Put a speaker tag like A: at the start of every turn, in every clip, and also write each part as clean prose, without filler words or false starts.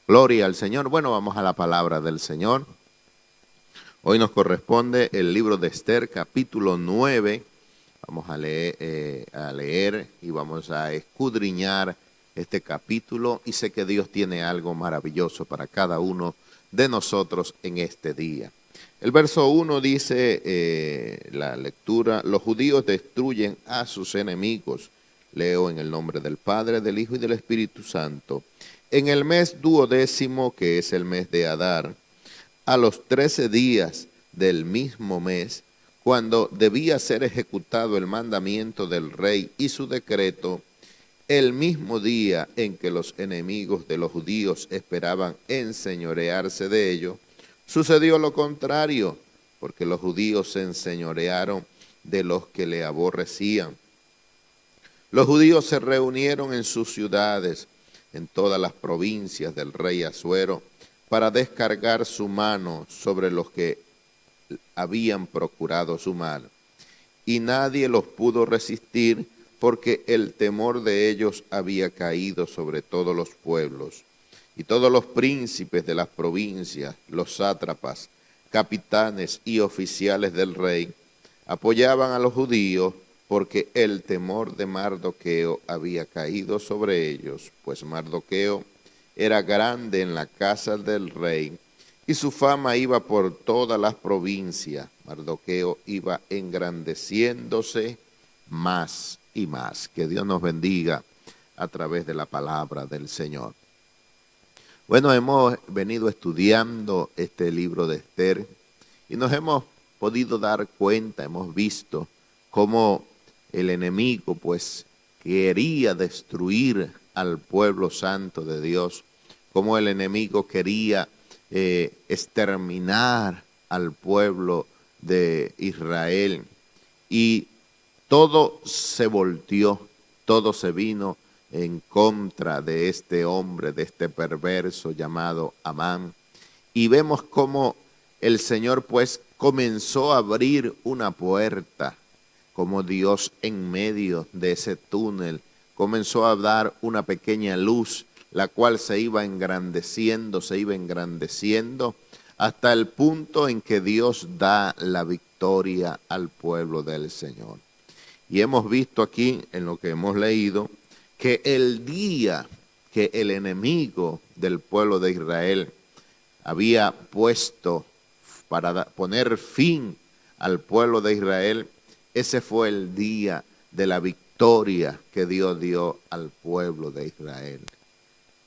A: Gloria al Señor. Bueno, vamos a la palabra del Señor. Hoy nos corresponde el libro de Esther, capítulo 9. Vamos a leer y vamos a escudriñar este capítulo y sé que Dios tiene algo maravilloso para cada uno de nosotros en este día. El verso 1 dice, la lectura: los judíos destruyen a sus enemigos. Leo en el nombre del Padre, del Hijo y del Espíritu Santo. En el mes duodécimo, que es el mes de Adar, a los 13 días del mismo mes, cuando debía ser ejecutado el mandamiento del rey y su decreto, el mismo día en que los enemigos de los judíos esperaban enseñorearse de ellos, sucedió lo contrario, porque los judíos se enseñorearon de los que le aborrecían. Los judíos se reunieron en sus ciudades, en todas las provincias del rey Asuero, para descargar su mano sobre los que habían procurado su mal. Y nadie los pudo resistir, porque el temor de ellos había caído sobre todos los pueblos. Y todos los príncipes de las provincias, los sátrapas, capitanes y oficiales del rey, apoyaban a los judíos, porque el temor de Mardoqueo había caído sobre ellos, pues Mardoqueo era grande en la casa del rey, y su fama iba por todas las provincias. Mardoqueo iba engrandeciéndose más y más. Que Dios nos bendiga a través de la palabra del Señor. Bueno, hemos venido estudiando este libro de Esther y nos hemos podido dar cuenta, hemos visto cómo el enemigo pues quería destruir al pueblo santo de Dios, cómo el enemigo quería exterminar al pueblo de Israel, y todo se volteó, todo se vino en contra de este hombre, de este perverso llamado Amán. Y vemos cómo el Señor pues comenzó a abrir una puerta, como Dios en medio de ese túnel comenzó a dar una pequeña luz, la cual se iba engrandeciendo hasta el punto en que Dios da la victoria al pueblo del Señor. Y hemos visto aquí, en lo que hemos leído, que el día que el enemigo del pueblo de Israel había puesto para poner fin al pueblo de Israel, ese fue el día de la victoria que Dios dio al pueblo de Israel.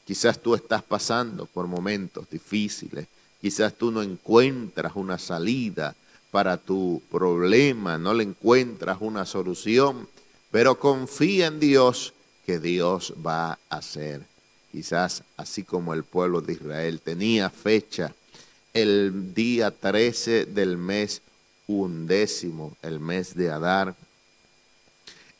A: Quizás tú estás pasando por momentos difíciles, quizás tú no encuentras una salida para tu problema, no le encuentras una solución, pero confía en Dios, que Dios va a hacer. Quizás así como el pueblo de Israel tenía fecha, el día 13 del mes undécimo, el mes de Adar,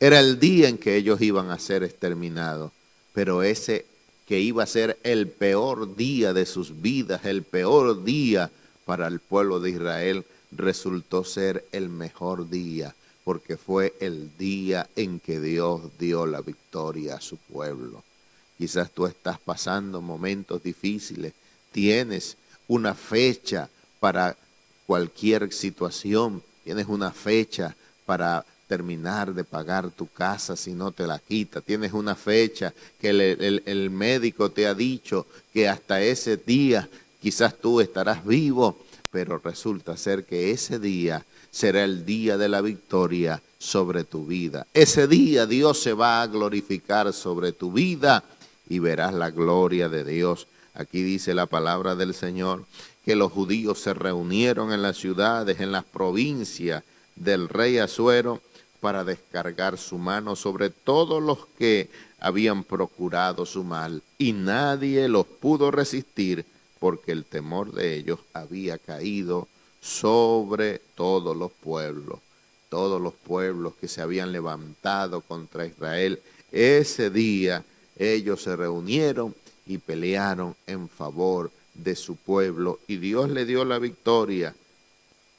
A: era el día en que ellos iban a ser exterminados, pero ese que iba a ser el peor día de sus vidas, el peor día para el pueblo de Israel, resultó ser el mejor día, porque fue el día en que Dios dio la victoria a su pueblo. Quizás tú estás pasando momentos difíciles, tienes una fecha para cualquier situación, tienes una fecha para terminar de pagar tu casa si no te la quita, tienes una fecha que el médico te ha dicho que hasta ese día quizás tú estarás vivo, pero resulta ser que ese día será el día de la victoria sobre tu vida. Ese día Dios se va a glorificar sobre tu vida y verás la gloria de Dios. Aquí dice la palabra del Señor que los judíos se reunieron en las ciudades, en las provincias del rey Asuero, para descargar su mano sobre todos los que habían procurado su mal, y nadie los pudo resistir, porque el temor de ellos había caído sobre todos los pueblos que se habían levantado contra Israel. Ese día ellos se reunieron y pelearon en favor de su pueblo, y Dios le dio la victoria.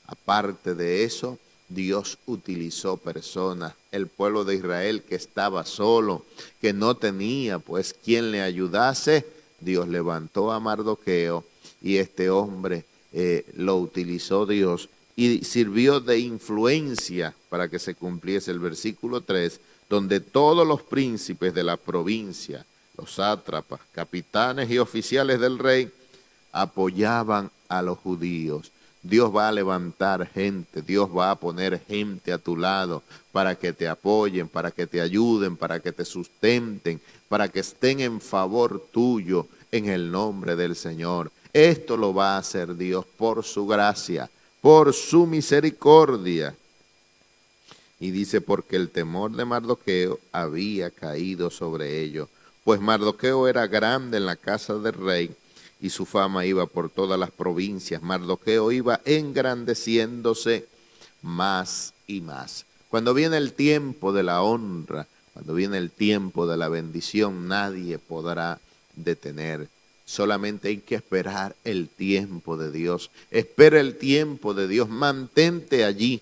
A: Aparte de eso, Dios utilizó personas, el pueblo de Israel que estaba solo, que no tenía pues quien le ayudase. Dios levantó a Mardoqueo y este hombre lo utilizó Dios y sirvió de influencia para que se cumpliese el versículo 3, donde todos los príncipes de la provincia, los sátrapas, capitanes y oficiales del rey, apoyaban a los judíos. Dios va a levantar gente, Dios va a poner gente a tu lado para que te apoyen, para que te ayuden, para que te sustenten, para que estén en favor tuyo en el nombre del Señor. Esto lo va a hacer Dios por su gracia, por su misericordia. Y dice, porque el temor de Mardoqueo había caído sobre ellos, pues Mardoqueo era grande en la casa del rey, y su fama iba por todas las provincias. Mardoqueo iba engrandeciéndose más y más. Cuando viene el tiempo de la honra, cuando viene el tiempo de la bendición, nadie podrá detener. Solamente hay que esperar el tiempo de Dios. Espera el tiempo de Dios, mantente allí,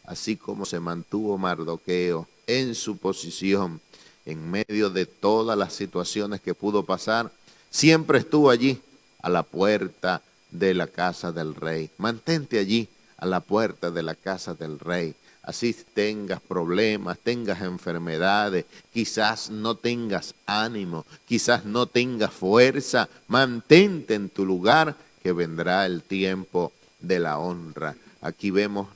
A: así como se mantuvo Mardoqueo en su posición, en medio de todas las situaciones que pudo pasar, siempre estuvo allí, a la puerta de la casa del rey. Mantente allí, a la puerta de la casa del rey. Así tengas problemas, tengas enfermedades, quizás no tengas ánimo, quizás no tengas fuerza, mantente en tu lugar, que vendrá el tiempo de la honra. Aquí vemos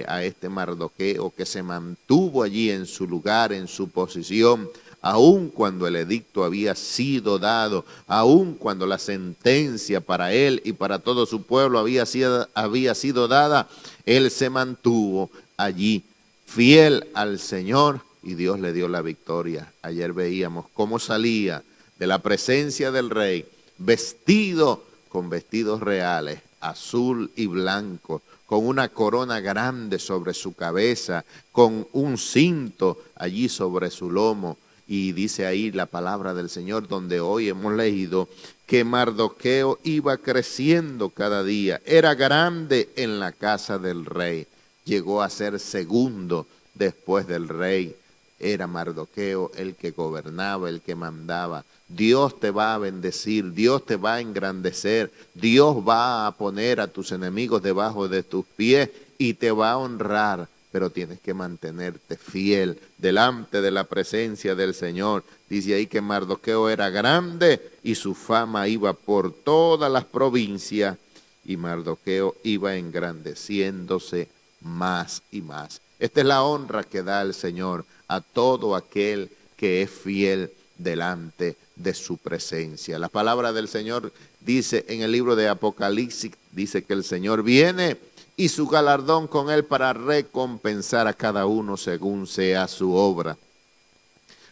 A: a este Mardoqueo que se mantuvo allí en su lugar, en su posición, aun cuando el edicto había sido dado, aun cuando la sentencia para él y para todo su pueblo había sido dada, él se mantuvo allí, fiel al Señor, y Dios le dio la victoria. Ayer veíamos cómo salía de la presencia del rey, vestido con vestidos reales, azul y blanco, con una corona grande sobre su cabeza, con un cinto allí sobre su lomo. Y dice ahí la palabra del Señor, donde hoy hemos leído que Mardoqueo iba creciendo cada día, era grande en la casa del rey, llegó a ser segundo después del rey. Era Mardoqueo el que gobernaba, el que mandaba. Dios te va a bendecir, Dios te va a engrandecer, Dios va a poner a tus enemigos debajo de tus pies y te va a honrar. Pero tienes que mantenerte fiel delante de la presencia del Señor. Dice ahí que Mardoqueo era grande y su fama iba por todas las provincias, y Mardoqueo iba engrandeciéndose más y más. Esta es la honra que da el Señor a todo aquel que es fiel delante de su presencia. La palabra del Señor dice en el libro de Apocalipsis, dice que el Señor viene y su galardón con él para recompensar a cada uno según sea su obra.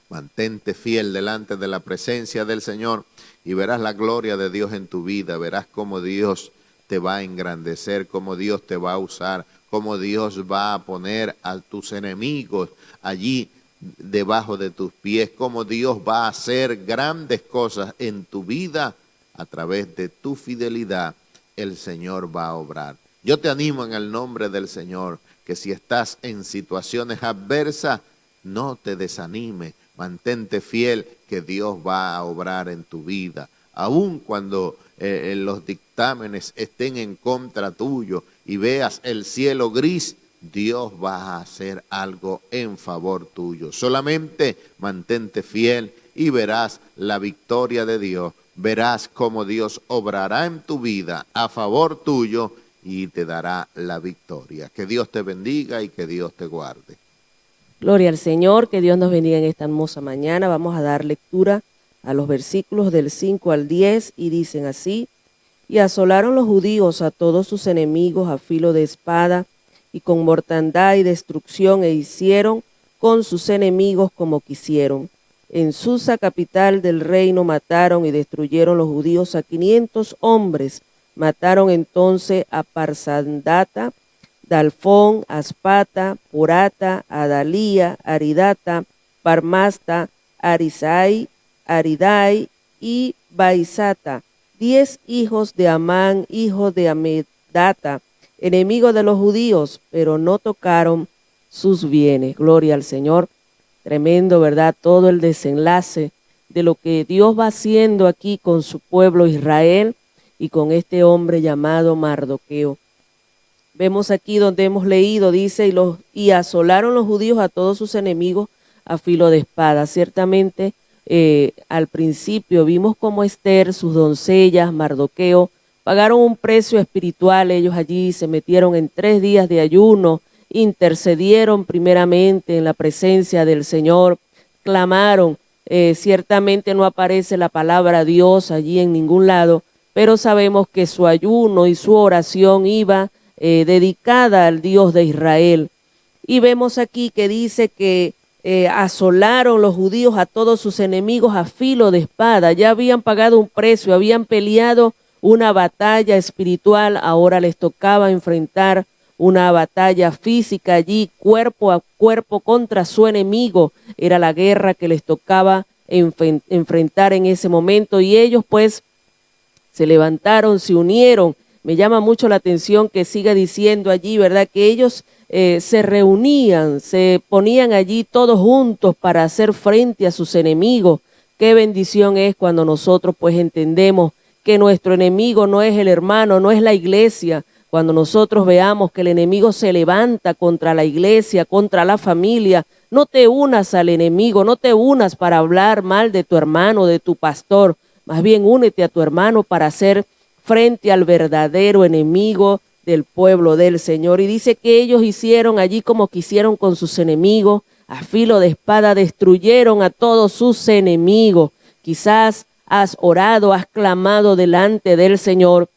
A: Mantente fiel delante de la presencia del Señor y verás la gloria de Dios en tu vida, verás cómo Dios te va a engrandecer, cómo Dios te va a usar, cómo Dios va a poner a tus enemigos allí debajo de tus pies, cómo Dios va a hacer grandes cosas en tu vida a través de tu fidelidad. El Señor va a obrar. Yo te animo en el nombre del Señor que si estás en situaciones adversas, no te desanimes, mantente fiel que Dios va a obrar en tu vida. Aun cuando los dictámenes estén en contra tuyo y veas el cielo gris, Dios va a hacer algo en favor tuyo. Solamente mantente fiel y verás la victoria de Dios. Verás cómo Dios obrará en tu vida a favor tuyo y te dará la victoria. Que Dios te bendiga y que Dios te guarde.
B: Gloria al Señor, que Dios nos bendiga en esta hermosa mañana. Vamos a dar lectura a los versículos del 5 al 10 y dicen así: y asolaron los judíos a todos sus enemigos a filo de espada y con mortandad y destrucción, e hicieron con sus enemigos como quisieron. En Susa, capital del reino, mataron y destruyeron los judíos a 500 hombres. Mataron entonces a Parsandata, Dalfón, Aspata, Porata, Adalía, Aridata, Parmasta, Arisai, Aridai y Baisata, 10 hijos de Amán, hijo de Amedata, enemigo de los judíos, pero no tocaron sus bienes. Gloria al Señor. Tremendo, ¿verdad? Todo el desenlace de lo que Dios va haciendo aquí con su pueblo Israel y con este hombre llamado Mardoqueo. Vemos aquí donde hemos leído, dice, y asolaron los judíos a todos sus enemigos a filo de espada. Ciertamente, al principio vimos como Esther, sus doncellas, Mardoqueo, pagaron un precio espiritual. Ellos allí se metieron en 3 días de ayuno, intercedieron primeramente en la presencia del Señor, clamaron. Ciertamente no aparece la palabra Dios allí en ningún lado, pero sabemos que su ayuno y su oración iba dedicada al Dios de Israel. Y vemos aquí que dice que asolaron los judíos a todos sus enemigos a filo de espada. Ya habían pagado un precio, habían peleado una batalla espiritual, ahora les tocaba enfrentar una batalla física allí, cuerpo a cuerpo contra su enemigo. Era la guerra que les tocaba enfrentar en ese momento, y ellos pues se levantaron, se unieron. Me llama mucho la atención que siga diciendo allí, ¿verdad? Que ellos se reunían, se ponían allí todos juntos para hacer frente a sus enemigos. Qué bendición es cuando nosotros pues entendemos que nuestro enemigo no es el hermano, no es la iglesia. Cuando nosotros veamos que el enemigo se levanta contra la iglesia, contra la familia, no te unas al enemigo, no te unas para hablar mal de tu hermano, de tu pastor. Más bien únete a tu hermano para hacer frente al verdadero enemigo del pueblo del Señor. Y dice que ellos hicieron allí como quisieron con sus enemigos, a filo de espada destruyeron a todos sus enemigos. Quizás has orado, has clamado delante del Señor.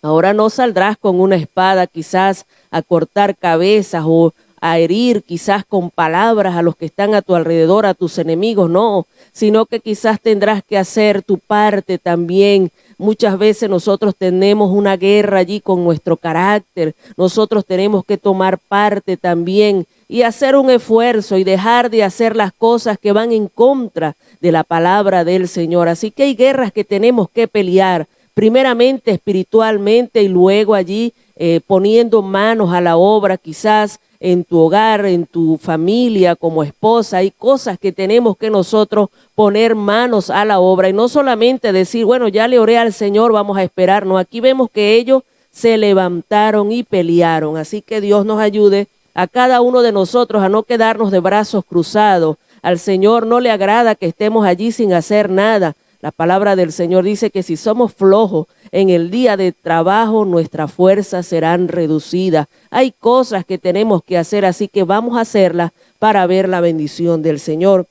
B: Ahora no saldrás con una espada quizás a cortar cabezas o a herir quizás con palabras a los que están a tu alrededor, a tus enemigos, no, sino que quizás tendrás que hacer tu parte también. Muchas veces nosotros tenemos una guerra allí con nuestro carácter, nosotros tenemos que tomar parte también y hacer un esfuerzo y dejar de hacer las cosas que van en contra de la palabra del Señor. Así que hay guerras que tenemos que pelear, primeramente espiritualmente y luego allí poniendo manos a la obra, quizás en tu hogar, en tu familia, como esposa. Hay cosas que tenemos que nosotros poner manos a la obra y no solamente decir, bueno, ya le oré al Señor, vamos a esperar. No, aquí vemos que ellos se levantaron y pelearon. Así que Dios nos ayude a cada uno de nosotros a no quedarnos de brazos cruzados. Al Señor no le agrada que estemos allí sin hacer nada. La palabra del Señor dice que si somos flojos en el día de trabajo, nuestras fuerzas serán reducidas. Hay cosas que tenemos que hacer, así que vamos a hacerlas para ver la bendición del Señor.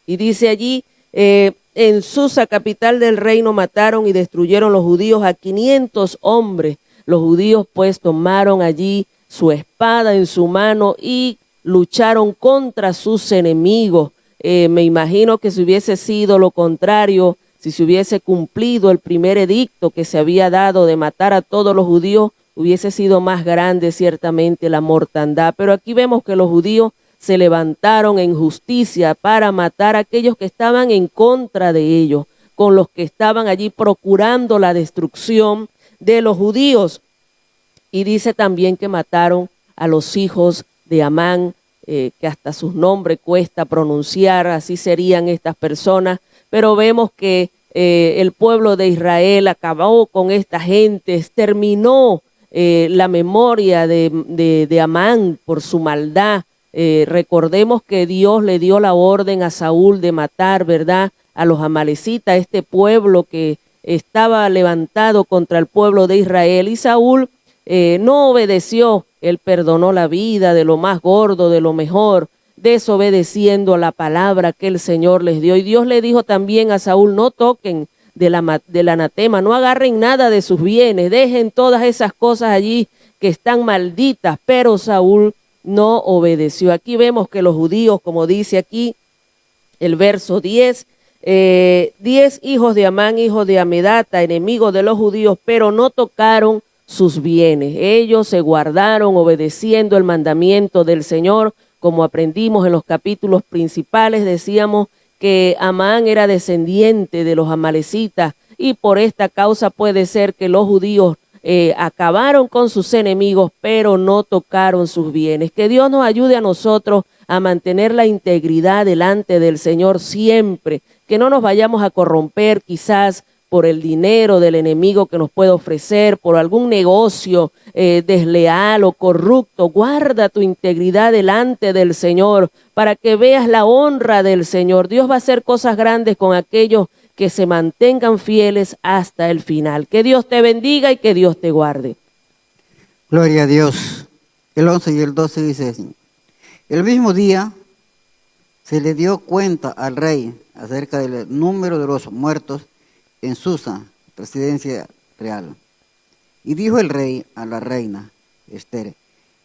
B: Y dice allí, en Susa, capital del reino, mataron y destruyeron los judíos a 500 hombres. Los judíos pues tomaron allí su espada en su mano y lucharon contra sus enemigos. Me imagino que si hubiese sido lo contrario, si se hubiese cumplido el primer edicto que se había dado de matar a todos los judíos, hubiese sido más grande ciertamente la mortandad. Pero aquí vemos que los judíos se levantaron en justicia para matar a aquellos que estaban en contra de ellos, con los que estaban allí procurando la destrucción de los judíos. Y dice también que mataron a los hijos de Amán, que hasta sus nombres cuesta pronunciar, así serían estas personas, pero vemos que el pueblo de Israel acabó con esta gente, exterminó la memoria de Amán por su maldad. Recordemos que Dios le dio la orden a Saúl de matar, ¿verdad?, a los amalecitas, este pueblo que estaba levantado contra el pueblo de Israel, y Saúl no obedeció. Él perdonó la vida de lo más gordo, de lo mejor, desobedeciendo a la palabra que el Señor les dio. Y Dios le dijo también a Saúl, no toquen del anatema, no agarren nada de sus bienes, dejen todas esas cosas allí que están malditas. Pero Saúl no obedeció. Aquí vemos que los judíos, como dice aquí el verso 10, 10 hijos de Amán, hijo de Amedata, enemigos de los judíos, pero no tocaron sus bienes. Ellos se guardaron obedeciendo el mandamiento del Señor. Como aprendimos en los capítulos principales, decíamos que Amán era descendiente de los amalecitas y por esta causa puede ser que los judíos acabaron con sus enemigos, pero no tocaron sus bienes. Que Dios nos ayude a nosotros a mantener la integridad delante del Señor siempre. que no nos vayamos a corromper quizás por el dinero del enemigo que nos puede ofrecer, por algún negocio desleal o corrupto. Guarda tu integridad delante del Señor para que veas la honra del Señor. Dios va a hacer cosas grandes con aquellos que se mantengan fieles hasta el final. Que Dios te bendiga y que Dios te guarde.
C: Gloria a Dios. El 11 y el 12 dice así. El mismo día se le dio cuenta al rey acerca del número de los muertos en Susa, residencia real. Y dijo el rey a la reina Esther: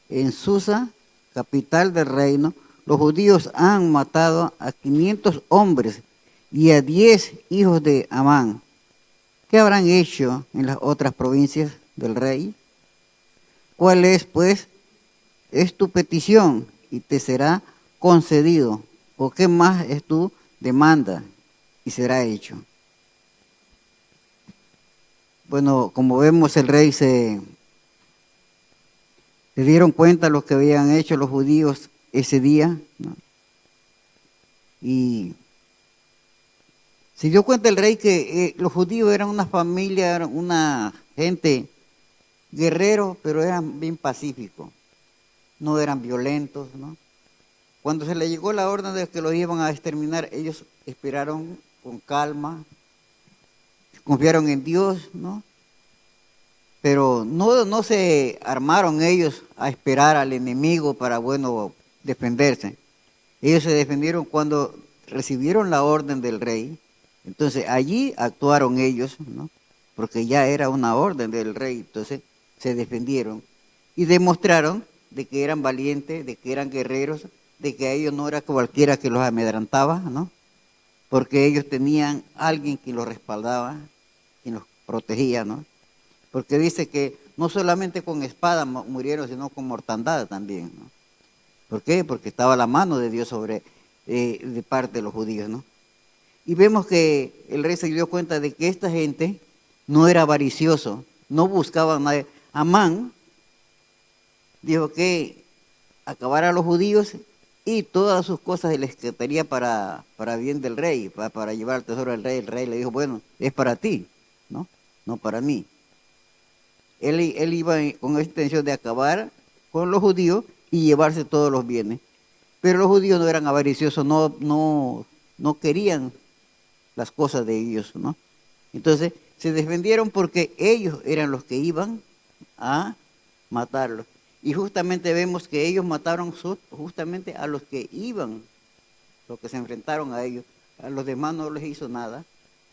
C: en Susa, capital del reino, los judíos han matado a 500 hombres y a 10 hijos de Amán. ¿Qué habrán hecho en las otras provincias del rey? ¿Cuál es, pues, es tu petición y te será concedido? ¿O qué más es tu demanda y será hecho? Bueno, como vemos, el rey se dieron cuenta de lo que habían hecho los judíos ese día, ¿no? Y se dio cuenta el rey que los judíos eran una familia, eran una gente guerreros, pero eran bien pacíficos, no eran violentos, ¿no? Cuando se le llegó la orden de que los iban a exterminar, ellos esperaron con calma, confiaron en Dios, ¿no? Pero no se armaron ellos a esperar al enemigo para, bueno, defenderse. Ellos se defendieron cuando recibieron la orden del rey. Entonces allí actuaron ellos, ¿no? Porque ya era una orden del rey. Entonces se defendieron y demostraron de que eran valientes, de que eran guerreros, de que a ellos no era cualquiera que los amedrantaba, ¿no? Porque ellos tenían alguien que los respaldaba, que los protegía, ¿no? Porque dice que no solamente con espada murieron, sino con mortandad también, ¿no? ¿Por qué? Porque estaba la mano de Dios sobre de parte de los judíos, ¿no? Y vemos que el rey se dio cuenta de que esta gente no era avaricioso, no buscaba nada. Amán dijo que acabara a los judíos y todas sus cosas les quitaría para bien del rey, para llevar el tesoro del rey. El rey le dijo, bueno, es para ti, ¿no? No para mí. Él iba con esta intención de acabar con los judíos y llevarse todos los bienes. Pero los judíos no eran avariciosos, no querían las cosas de ellos, ¿no? Entonces se defendieron porque ellos eran los que iban a matarlos. Y justamente vemos que ellos mataron justamente a los que iban, los que se enfrentaron a ellos. A los demás no les hizo nada.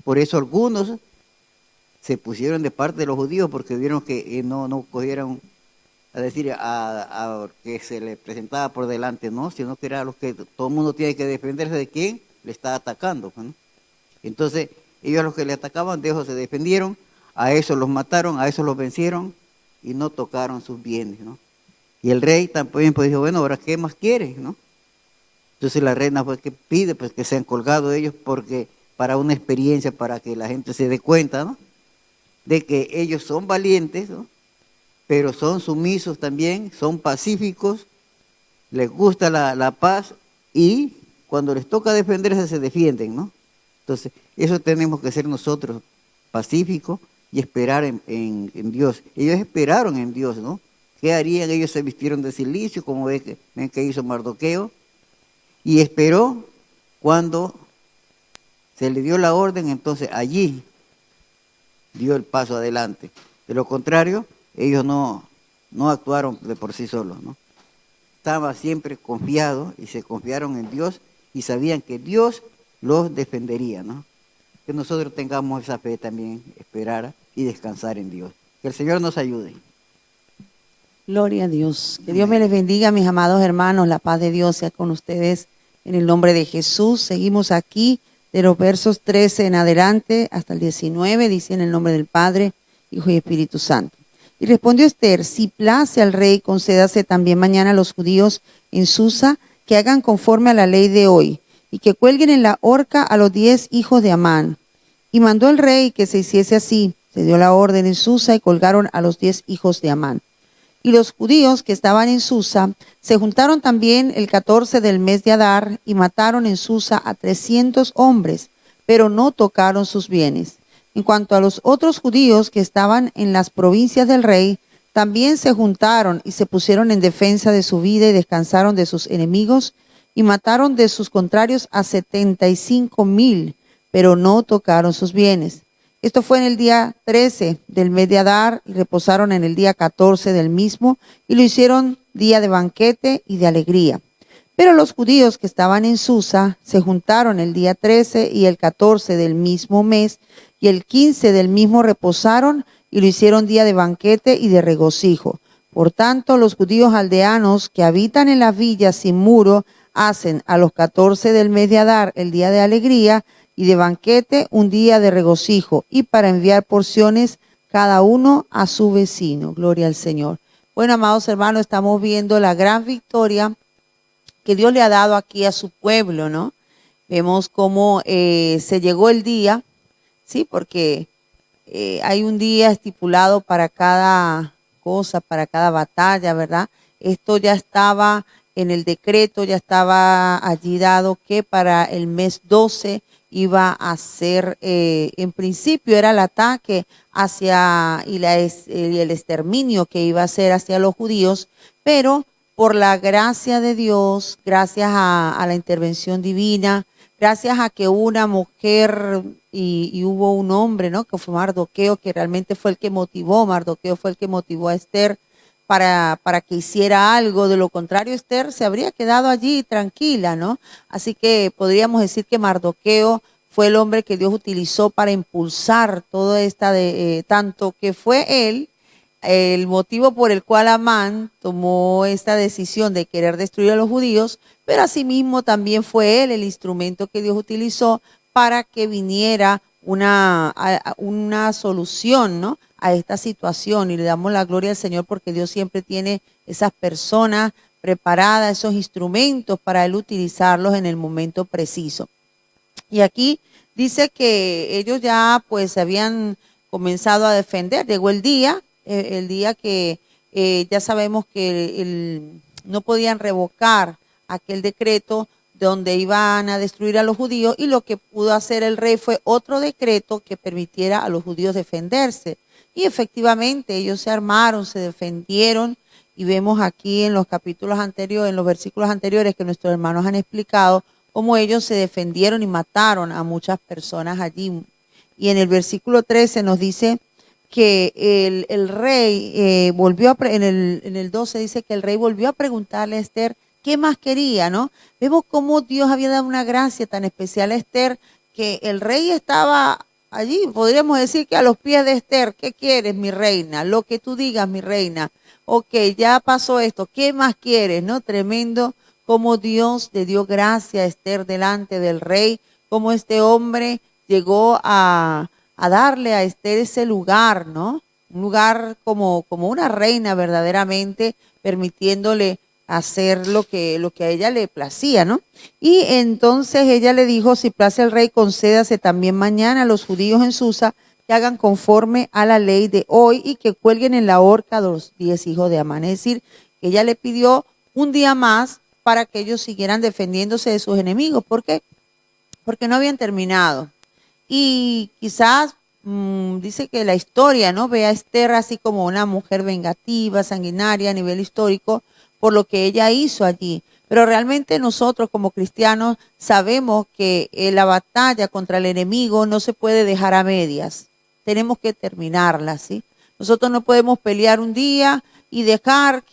C: Por eso algunos se pusieron de parte de los judíos porque vieron que no cogieron a decir a que se les presentaba por delante, no, sino que era los que todo el mundo tiene que defenderse de quién le está atacando, ¿no? Entonces ellos a los que le atacaban, de ellos se defendieron, a esos los mataron, a esos los vencieron y no tocaron sus bienes, ¿no? Y el rey también pues dijo, bueno, ahora ¿qué más quiere, no? Entonces la reina pues que pide pues que sean colgados ellos porque para una experiencia, para que la gente se dé cuenta, ¿no? De que ellos son valientes, ¿no? Pero son sumisos también, son pacíficos, les gusta la paz y cuando les toca defenderse se defienden, ¿no? Entonces, eso tenemos que ser nosotros, pacíficos y esperar en Dios. Ellos esperaron en Dios, ¿no? ¿Qué harían? Ellos se vistieron de silicio, como ven que hizo Mardoqueo, y esperó cuando se le dio la orden, entonces allí dio el paso adelante. De lo contrario, ellos no actuaron de por sí solos, ¿no? Estaban siempre confiados y se confiaron en Dios y sabían que Dios los defendería, ¿no? Que nosotros tengamos esa fe también, esperar y descansar en Dios. Que el Señor nos ayude.
D: Gloria a Dios. Que Dios me les bendiga, mis amados hermanos. La paz de Dios sea con ustedes en el nombre de Jesús. Seguimos aquí de los versos 13 en adelante hasta el 19. Dice en el nombre del Padre, Hijo y Espíritu Santo. Y respondió Esther, si place al rey, concédase también mañana a los judíos en Susa que hagan conforme a la ley de hoy y que cuelguen en la horca a los 10 hijos de Amán. Y mandó el rey que se hiciese así. Se dio la orden en Susa y colgaron a los 10 hijos de Amán. Y los judíos que estaban en Susa se juntaron también el 14 del mes de Adar y mataron en Susa a 300 hombres, pero no tocaron sus bienes. En cuanto a los otros judíos que estaban en las provincias del rey, también se juntaron y se pusieron en defensa de su vida y descansaron de sus enemigos y mataron de sus contrarios a 75,000, pero no tocaron sus bienes. Esto fue en el día 13 del mes de Adar y reposaron en el día 14 del mismo y lo hicieron día de banquete y de alegría. Pero los judíos que estaban en Susa se juntaron el día 13 y el 14 del mismo mes y el 15 del mismo reposaron y lo hicieron día de banquete y de regocijo. Por tanto, los judíos aldeanos que habitan en las villas sin muro hacen a los 14 del mes de Adar el día de alegría y de banquete un día de regocijo y para enviar porciones cada uno a su vecino. Gloria al Señor. Bueno, amados hermanos, estamos viendo la gran victoria que Dios le ha dado aquí a su pueblo, ¿no? Vemos cómo se llegó el día, ¿sí? Porque hay un día estipulado para cada cosa, para cada batalla, ¿verdad? Esto ya estaba en el decreto, ya estaba allí dado que para el mes 12 iba a ser, en principio era el ataque hacia y el exterminio que iba a ser hacia los judíos, pero por la gracia de Dios, gracias a la intervención divina, gracias a que una mujer y hubo un hombre, ¿no? Que fue Mardoqueo, que realmente fue el que motivó, Mardoqueo fue el que motivó a Esther para que hiciera algo. De lo contrario, Esther se habría quedado allí tranquila, ¿no? Así que podríamos decir que Mardoqueo fue el hombre que Dios utilizó para impulsar toda esta, tanto que fue él el motivo por el cual Amán tomó esta decisión de querer destruir a los judíos, pero asimismo también fue él el instrumento que Dios utilizó para que viniera una solución, ¿no?, a esta situación. Y le damos la gloria al Señor porque Dios siempre tiene esas personas preparadas, esos instrumentos para él utilizarlos en el momento preciso. Y aquí dice que ellos ya pues habían comenzado a defender. Llegó el día que ya sabemos que no podían revocar aquel decreto donde iban a destruir a los judíos, y lo que pudo hacer el rey fue otro decreto que permitiera a los judíos defenderse. Y efectivamente ellos se armaron, se defendieron, y vemos aquí en los capítulos anteriores, en los versículos anteriores que nuestros hermanos han explicado, cómo ellos se defendieron y mataron a muchas personas allí. Y en el versículo 13 nos dice que el rey volvió en el 12 dice que el rey volvió a preguntarle a Esther qué más quería, ¿no? Vemos cómo Dios había dado una gracia tan especial a Esther, que el rey estaba allí, podríamos decir que a los pies de Esther. ¿Qué quieres, mi reina? Lo que tú digas, mi reina. Ok, ya pasó esto, ¿qué más quieres? ¿No? Tremendo cómo Dios le dio gracia a Esther delante del rey, cómo este hombre llegó a darle a Esther ese lugar, ¿no? Un lugar como una reina verdaderamente, permitiéndole hacer lo que a ella le placía, ¿no? Y entonces ella le dijo: si place el rey, concédase también mañana a los judíos en Susa que hagan conforme a la ley de hoy y que cuelguen en la horca a los 10 hijos de Amán. Es decir, que ella le pidió un día más para que ellos siguieran defendiéndose de sus enemigos. ¿Por qué? Porque no habían terminado. Y quizás dice que la historia, ¿no?, ve a Esther así como una mujer vengativa, sanguinaria a nivel histórico, por lo que ella hizo allí. Pero realmente nosotros como cristianos sabemos que la batalla contra el enemigo no se puede dejar a medias. Tenemos que terminarla, ¿sí? Nosotros no podemos pelear un día y dejar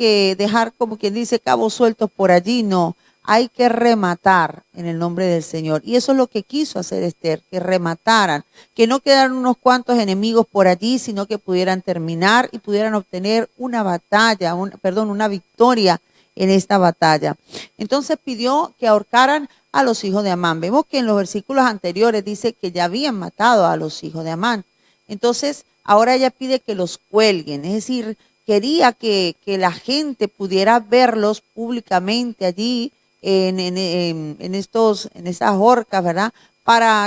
D: como quien dice cabos sueltos por allí. No, hay que rematar en el nombre del Señor. Y eso es lo que quiso hacer Esther, que remataran, que no quedaran unos cuantos enemigos por allí, sino que pudieran terminar y pudieran obtener una batalla, una victoria en esta batalla. Entonces pidió que ahorcaran a los hijos de Amán. Vemos que en los versículos anteriores dice que ya habían matado a los hijos de Amán. Entonces ahora ella pide que los cuelguen, es decir, quería que la gente pudiera verlos públicamente allí en esas horcas, ¿verdad?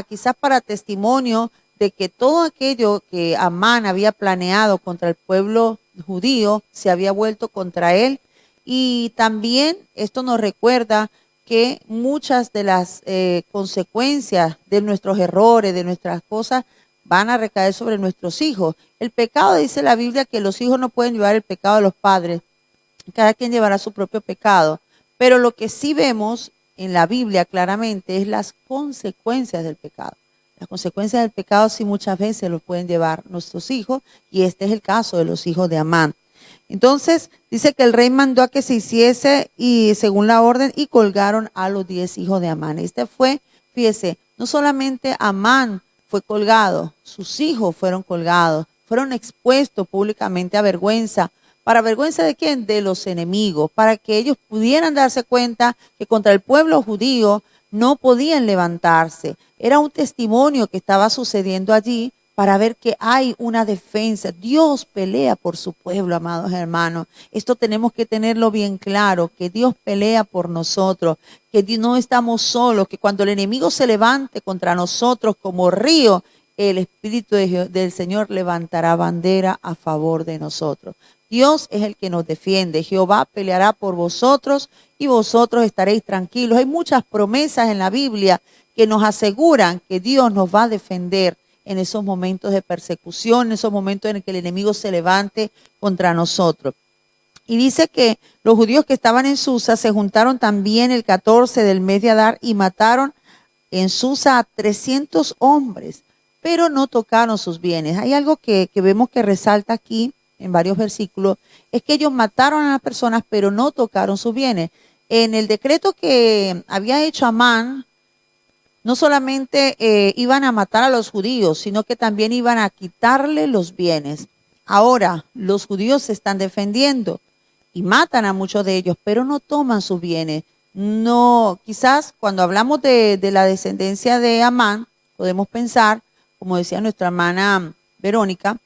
D: Quizás para testimonio de que todo aquello que Amán había planeado contra el pueblo judío se había vuelto contra él. Y también esto nos recuerda que muchas de las consecuencias de nuestros errores, de nuestras cosas, van a recaer sobre nuestros hijos. El pecado, dice la Biblia, que los hijos no pueden llevar el pecado de los padres. Cada quien llevará su propio pecado. Pero lo que sí vemos en la Biblia claramente es las consecuencias del pecado. Las consecuencias del pecado sí muchas veces lo pueden llevar nuestros hijos, y este es el caso de los hijos de Amán. Entonces dice que el rey mandó a que se hiciese y según la orden, y colgaron a los 10 hijos de Amán. Este fue, fíjese, no solamente Amán fue colgado, sus hijos fueron colgados, fueron expuestos públicamente a vergüenza. ¿Para vergüenza de quién? De los enemigos, para que ellos pudieran darse cuenta que contra el pueblo judío no podían levantarse. Era un testimonio que estaba sucediendo allí para ver que hay una defensa. Dios pelea por su pueblo, amados hermanos. Esto tenemos que tenerlo bien claro, que Dios pelea por nosotros, que no estamos solos, que cuando el enemigo se levante contra nosotros como río, el Espíritu del Señor levantará bandera a favor de nosotros. Dios es el que nos defiende. Jehová peleará por vosotros y vosotros estaréis tranquilos. Hay muchas promesas en la Biblia que nos aseguran que Dios nos va a defender en esos momentos de persecución, en esos momentos en el que el enemigo se levante contra nosotros. Y dice que los judíos que estaban en Susa se juntaron también el 14 del mes de Adar y mataron en Susa a 300 hombres, pero no tocaron sus bienes. Hay algo que vemos que resalta aquí en varios versículos, es que ellos mataron a las personas, pero no tocaron sus bienes. En el decreto que había hecho Amán, no solamente iban a matar a los judíos, sino que también iban a quitarle los bienes. Ahora, los judíos se están defendiendo y matan a muchos de ellos, pero no toman sus bienes. No, quizás cuando hablamos de la descendencia de Amán, podemos pensar, como decía nuestra hermana Verónica,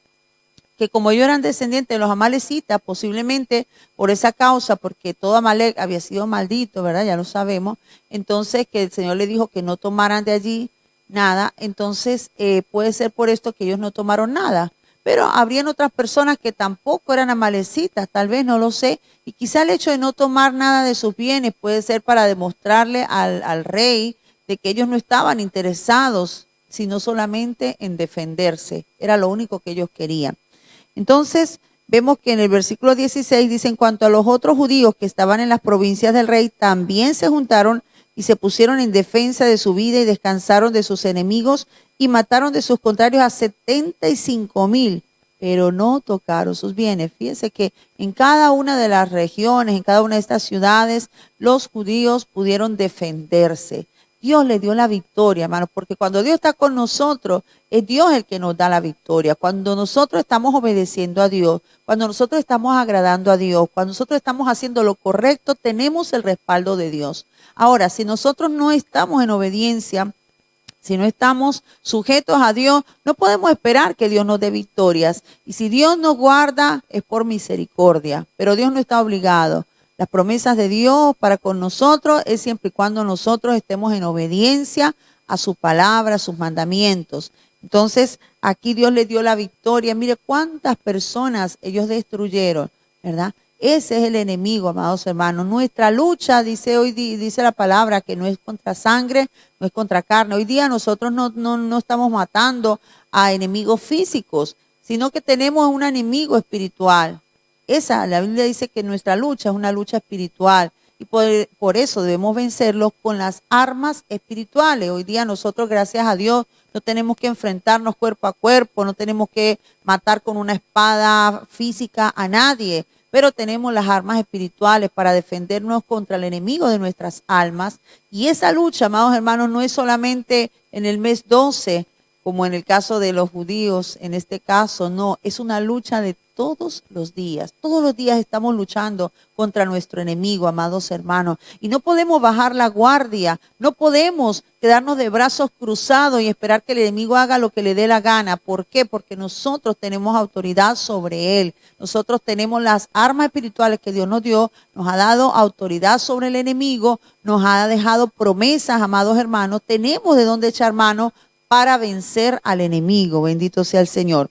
D: que como ellos eran descendientes de los amalecitas, posiblemente por esa causa, porque todo Amalec había sido maldito, ¿verdad? Ya lo sabemos. Entonces, que el Señor le dijo que no tomaran de allí nada. Entonces, puede ser por esto que ellos no tomaron nada. Pero habrían otras personas que tampoco eran amalecitas, tal vez, no lo sé. Y quizá el hecho de no tomar nada de sus bienes puede ser para demostrarle al rey de que ellos no estaban interesados, sino solamente en defenderse. Era lo único que ellos querían. Entonces, vemos que en el versículo 16 dice, en cuanto a los otros judíos que estaban en las provincias del rey, también se juntaron y se pusieron en defensa de su vida y descansaron de sus enemigos y mataron de sus contrarios a 75,000, pero no tocaron sus bienes. Fíjense que en cada una de las regiones, en cada una de estas ciudades, los judíos pudieron defenderse. Dios le dio la victoria, hermanos, porque cuando Dios está con nosotros, es Dios el que nos da la victoria. Cuando nosotros estamos obedeciendo a Dios, cuando nosotros estamos agradando a Dios, cuando nosotros estamos haciendo lo correcto, tenemos el respaldo de Dios. Ahora, si nosotros no estamos en obediencia, si no estamos sujetos a Dios, no podemos esperar que Dios nos dé victorias. Y si Dios nos guarda, es por misericordia, pero Dios no está obligado. Las promesas de Dios para con nosotros es siempre y cuando nosotros estemos en obediencia a su palabra, a sus mandamientos. Entonces, aquí Dios le dio la victoria. Mire cuántas personas ellos destruyeron, ¿verdad? Ese es el enemigo, amados hermanos. Nuestra lucha, dice la palabra, que no es contra sangre, no es contra carne. Hoy día nosotros no estamos matando a enemigos físicos, sino que tenemos un enemigo espiritual. La Biblia dice que nuestra lucha es una lucha espiritual y por eso debemos vencerlos con las armas espirituales. Hoy día nosotros, gracias a Dios, no tenemos que enfrentarnos cuerpo a cuerpo, no tenemos que matar con una espada física a nadie, pero tenemos las armas espirituales para defendernos contra el enemigo de nuestras almas. Y esa lucha, amados hermanos, no es solamente en el mes 12, como en el caso de los judíos, en este caso, no, es una lucha de todos los días. Todos los días estamos luchando contra nuestro enemigo, amados hermanos. Y no podemos bajar la guardia, no podemos quedarnos de brazos cruzados y esperar que el enemigo haga lo que le dé la gana. ¿Por qué? Porque nosotros tenemos autoridad sobre él. Nosotros tenemos las armas espirituales que Dios nos dio, nos ha dado autoridad sobre el enemigo, nos ha dejado promesas, amados hermanos. Tenemos de dónde echar mano para vencer al enemigo. Bendito sea el Señor.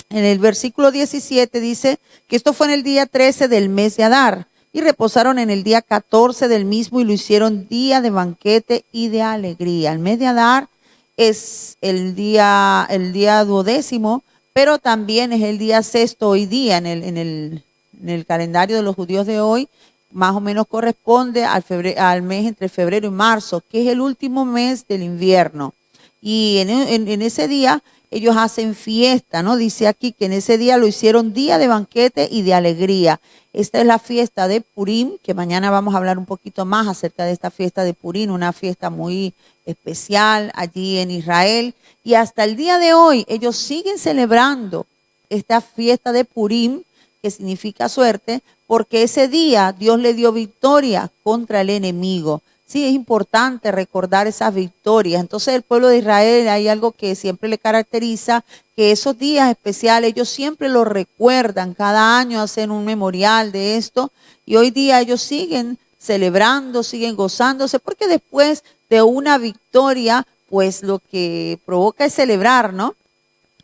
D: En el versículo 17 dice que esto fue en el día 13 del mes de Adar. y reposaron en el día 14 del mismo y lo hicieron día de banquete y de alegría. El mes de Adar es el día 12º, pero también es el día sexto hoy día en el calendario de los judíos de hoy. Más o menos corresponde al mes entre febrero y marzo, que es el último mes del invierno. Y en ese día ellos hacen fiesta, ¿no? Dice aquí que en ese día lo hicieron día de banquete y de alegría. Esta es la fiesta de Purim, que mañana vamos a hablar un poquito más acerca de esta fiesta de Purim, una fiesta muy especial allí en Israel. Y hasta el día de hoy ellos siguen celebrando esta fiesta de Purim, que significa suerte, porque ese día Dios le dio victoria contra el enemigo. Sí, es importante recordar esas victorias. Entonces el pueblo de Israel, hay algo que siempre le caracteriza, que esos días especiales ellos siempre lo recuerdan, cada año hacen un memorial de esto y hoy día ellos siguen celebrando, siguen gozándose, porque después de una victoria, pues lo que provoca es celebrar, ¿no?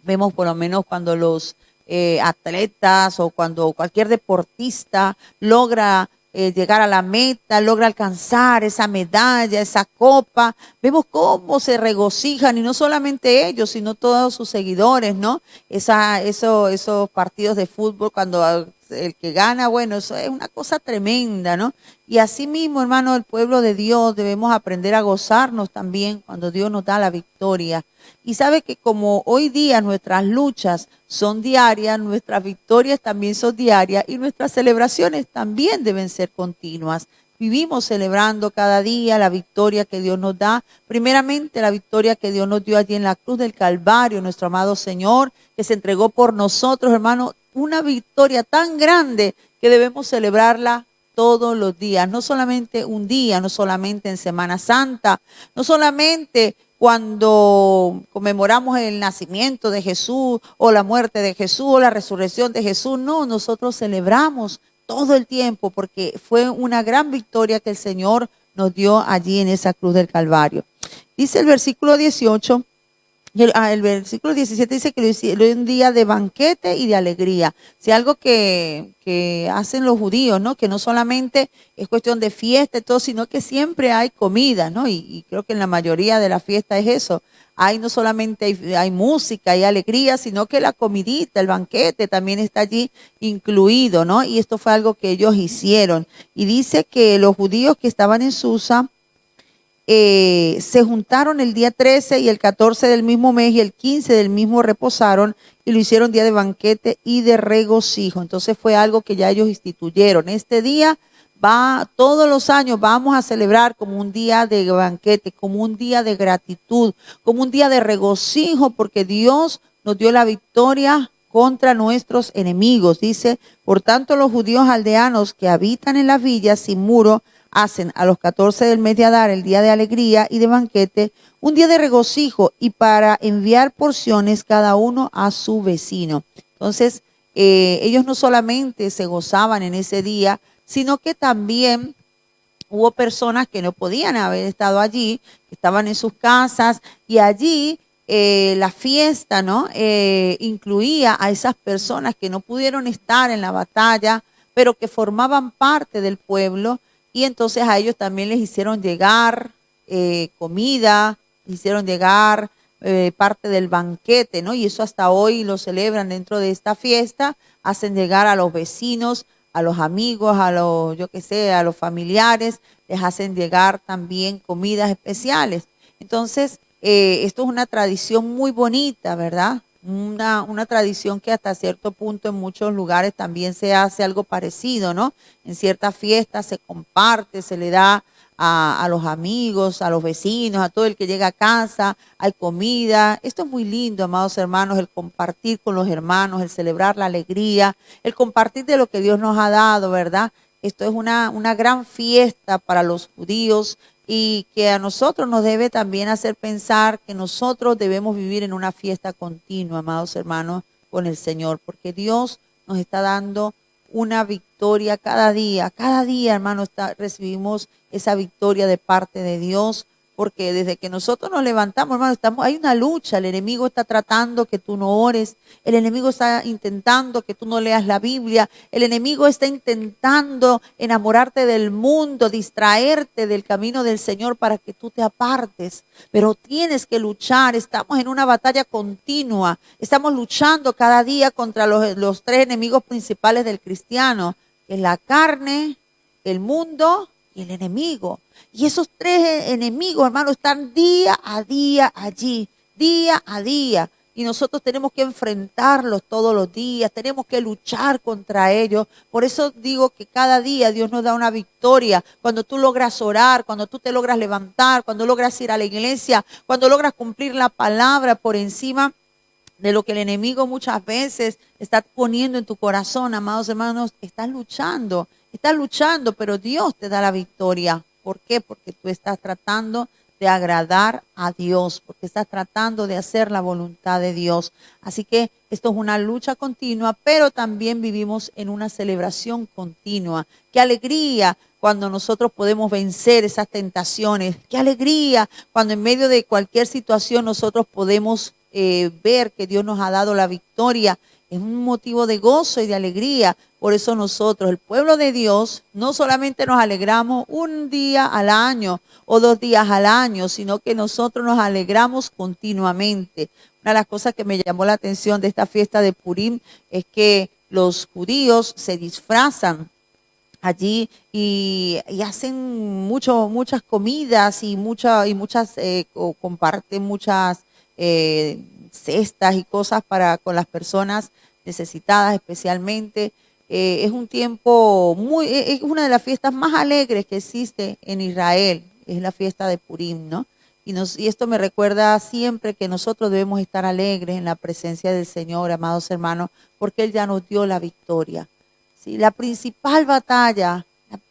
D: Vemos por lo menos cuando los atletas o cuando cualquier deportista logra llegar a la meta, logra alcanzar esa medalla, esa copa. Vemos cómo se regocijan y no solamente ellos, sino todos sus seguidores, ¿no? Esos partidos de fútbol cuando el que gana, bueno, eso es una cosa tremenda, ¿no? Y así mismo, hermano, el pueblo de Dios debemos aprender a gozarnos también cuando Dios nos da la victoria. Y sabe que como hoy día nuestras luchas son diarias, nuestras victorias también son diarias y nuestras celebraciones también deben ser continuas. Vivimos celebrando cada día la victoria que Dios nos da. Primeramente, la victoria que Dios nos dio allí en la cruz del Calvario, nuestro amado Señor, que se entregó por nosotros, hermano. Una victoria tan grande que debemos celebrarla todos los días. No solamente un día, no solamente en Semana Santa, no solamente cuando conmemoramos el nacimiento de Jesús o la muerte de Jesús o la resurrección de Jesús. No, nosotros celebramos todo el tiempo porque fue una gran victoria que el Señor nos dio allí en esa cruz del Calvario. Dice el versículo 18, el versículo 17 dice que lo hicieron un día de banquete y de alegría. Si algo que hacen los judíos, ¿no? Que no solamente es cuestión de fiesta y todo, sino que siempre hay comida, ¿no? Y creo que en la mayoría de la fiesta es eso. No solamente hay música y alegría, sino que la comidita, el banquete también está allí incluido, ¿no? Y esto fue algo que ellos hicieron. Y dice que los judíos que estaban en Susa se juntaron el día 13 y el 14 del mismo mes y el 15 del mismo reposaron y lo hicieron día de banquete y de regocijo. Entonces fue algo que ya ellos instituyeron. Este día todos los años vamos a celebrar como un día de banquete, como un día de gratitud, como un día de regocijo, porque Dios nos dio la victoria contra nuestros enemigos. Dice, por tanto los judíos aldeanos que habitan en las villas sin muro, hacen a los 14 del mes de Adar el día de alegría y de banquete, un día de regocijo y para enviar porciones cada uno a su vecino. Entonces, ellos no solamente se gozaban en ese día, sino que también hubo personas que no podían haber estado allí, que estaban en sus casas y allí la fiesta, ¿no? Incluía a esas personas que no pudieron estar en la batalla, pero que formaban parte del pueblo. Y entonces a ellos también les hicieron llegar comida, les hicieron llegar parte del banquete, ¿no? Y eso hasta hoy lo celebran dentro de esta fiesta, hacen llegar a los vecinos, a los amigos, a los, yo qué sé, a los familiares, les hacen llegar también comidas especiales. Entonces, esto es una tradición muy bonita, ¿verdad? Una tradición que hasta cierto punto en muchos lugares también se hace algo parecido, ¿no? En ciertas fiestas se comparte, se le da a los amigos, a los vecinos, a todo el que llega a casa, hay comida. Esto es muy lindo, amados hermanos, el compartir con los hermanos, el celebrar la alegría, el compartir de lo que Dios nos ha dado, ¿verdad? Esto es una gran fiesta para los judíos y que a nosotros nos debe también hacer pensar que nosotros debemos vivir en una fiesta continua, amados hermanos, con el Señor, porque Dios nos está dando una victoria cada día, hermanos, recibimos esa victoria de parte de Dios porque desde que nosotros nos levantamos, hermano, hay una lucha. El enemigo está tratando que tú no ores, el enemigo está intentando que tú no leas la Biblia, el enemigo está intentando enamorarte del mundo, distraerte del camino del Señor para que tú te apartes, pero tienes que luchar. Estamos en una batalla continua, estamos luchando cada día contra los tres enemigos principales del cristiano, que es la carne, el mundo y el enemigo. Y esos tres enemigos, hermano, están día a día allí, día a día. Y nosotros tenemos que enfrentarlos todos los días, tenemos que luchar contra ellos. Por eso digo que cada día Dios nos da una victoria. Cuando tú logras orar, cuando tú te logras levantar, cuando logras ir a la iglesia, cuando logras cumplir la palabra por encima de lo que el enemigo muchas veces está poniendo en tu corazón, amados hermanos, estás luchando, pero Dios te da la victoria. ¿Por qué? Porque tú estás tratando de agradar a Dios, porque estás tratando de hacer la voluntad de Dios. Así que esto es una lucha continua, pero también vivimos en una celebración continua. ¡Qué alegría cuando nosotros podemos vencer esas tentaciones! ¡Qué alegría cuando en medio de cualquier situación nosotros podemos ver que Dios nos ha dado la victoria! Es un motivo de gozo y de alegría. Por eso nosotros, el pueblo de Dios, no solamente nos alegramos un día al año o 2 días al año, sino que nosotros nos alegramos continuamente. Una de las cosas que me llamó la atención de esta fiesta de Purim es que los judíos se disfrazan allí y hacen muchas comidas y comparten muchas cestas y cosas con las personas necesitadas especialmente. Es un tiempo es una de las fiestas más alegres que existe en Israel, es la fiesta de Purim, ¿no? Y esto me recuerda siempre que nosotros debemos estar alegres en la presencia del Señor, amados hermanos, porque Él ya nos dio la victoria. ¿Sí? La principal batalla,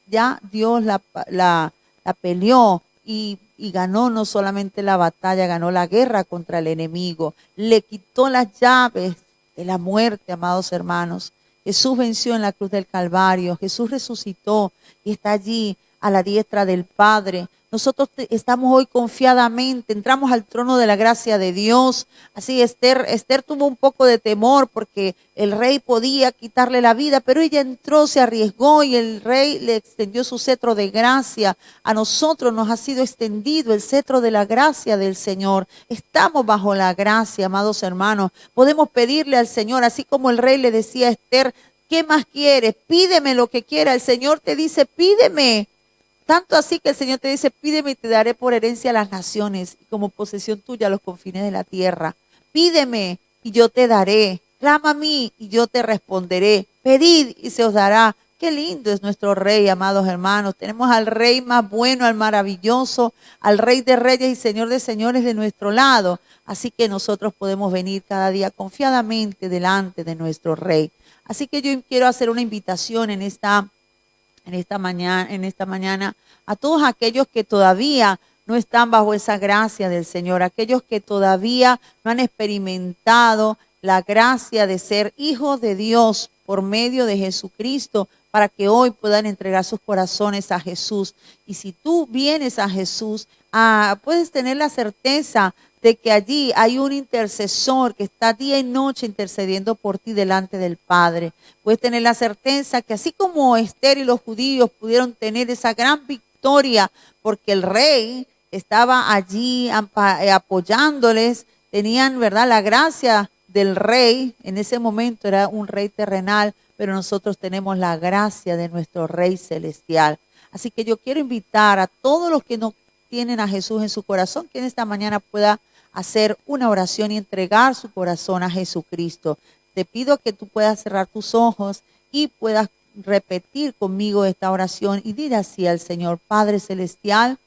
D: ya Dios la peleó y ganó no solamente la batalla, ganó la guerra contra el enemigo, le quitó las llaves de la muerte, amados hermanos. Jesús venció en la cruz del Calvario, Jesús resucitó y está allí a la diestra del Padre. Nosotros estamos hoy confiadamente, entramos al trono de la gracia de Dios. Así Esther tuvo un poco de temor porque el rey podía quitarle la vida, pero ella entró, se arriesgó y el rey le extendió su cetro de gracia. A nosotros nos ha sido extendido el cetro de la gracia del Señor. Estamos bajo la gracia, amados hermanos. Podemos pedirle al Señor, así como el rey le decía a Esther, ¿qué más quieres? Pídeme lo que quieras. El Señor te dice, pídeme. Tanto así que el Señor te dice, pídeme y te daré por herencia a las naciones y como posesión tuya los confines de la tierra. Pídeme y yo te daré. Clama a mí y yo te responderé. Pedid y se os dará. Qué lindo es nuestro Rey, amados hermanos. Tenemos al Rey más bueno, al maravilloso, al Rey de reyes y Señor de señores de nuestro lado. Así que nosotros podemos venir cada día confiadamente delante de nuestro Rey. Así que yo quiero hacer una invitación en esta mañana a todos aquellos que todavía no están bajo esa gracia del Señor, aquellos que todavía no han experimentado la gracia de ser hijos de Dios por medio de Jesucristo, para que hoy puedan entregar sus corazones a Jesús. Y si tú vienes a Jesús, puedes tener la certeza de que allí hay un intercesor que está día y noche intercediendo por ti delante del Padre. Puedes tener la certeza que así como Esther y los judíos pudieron tener esa gran victoria porque el rey estaba allí apoyándoles, tenían, ¿verdad?, la gracia del rey. En ese momento era un rey terrenal, pero nosotros tenemos la gracia de nuestro Rey celestial. Así que yo quiero invitar a todos los que no tienen a Jesús en su corazón, que en esta mañana pueda hacer una oración y entregar su corazón a Jesucristo. Te pido que tú puedas cerrar tus ojos y puedas repetir conmigo esta oración y dir así al Señor: Padre celestial,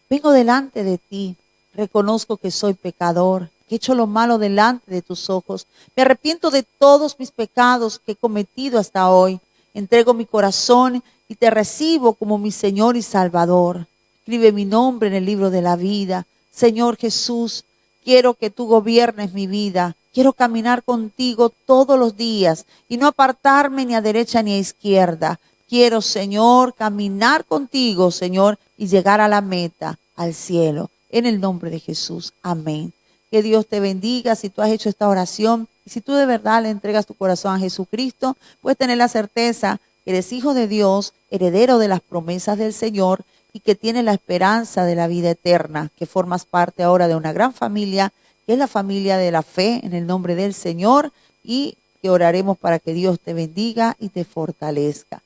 D: vengo delante de ti, reconozco que soy pecador, que he hecho lo malo delante de tus ojos. Me arrepiento de todos mis pecados que he cometido hasta hoy. Entrego mi corazón y te recibo como mi Señor y Salvador. Escribe mi nombre en el libro de la vida. Señor Jesús, quiero que tú gobiernes mi vida. Quiero caminar contigo todos los días y no apartarme ni a derecha ni a izquierda. Quiero, Señor, caminar contigo, Señor, y llegar a la meta, al cielo. en el nombre de Jesús. Amén. Que Dios te bendiga. Si tú has hecho esta oración y si tú de verdad le entregas tu corazón a Jesucristo, puedes tener la certeza que eres hijo de Dios, heredero de las promesas del Señor y que tienes la esperanza de la vida eterna, que formas parte ahora de una gran familia, que es la familia de la fe en el nombre del Señor, y que oraremos para que Dios te bendiga y te fortalezca.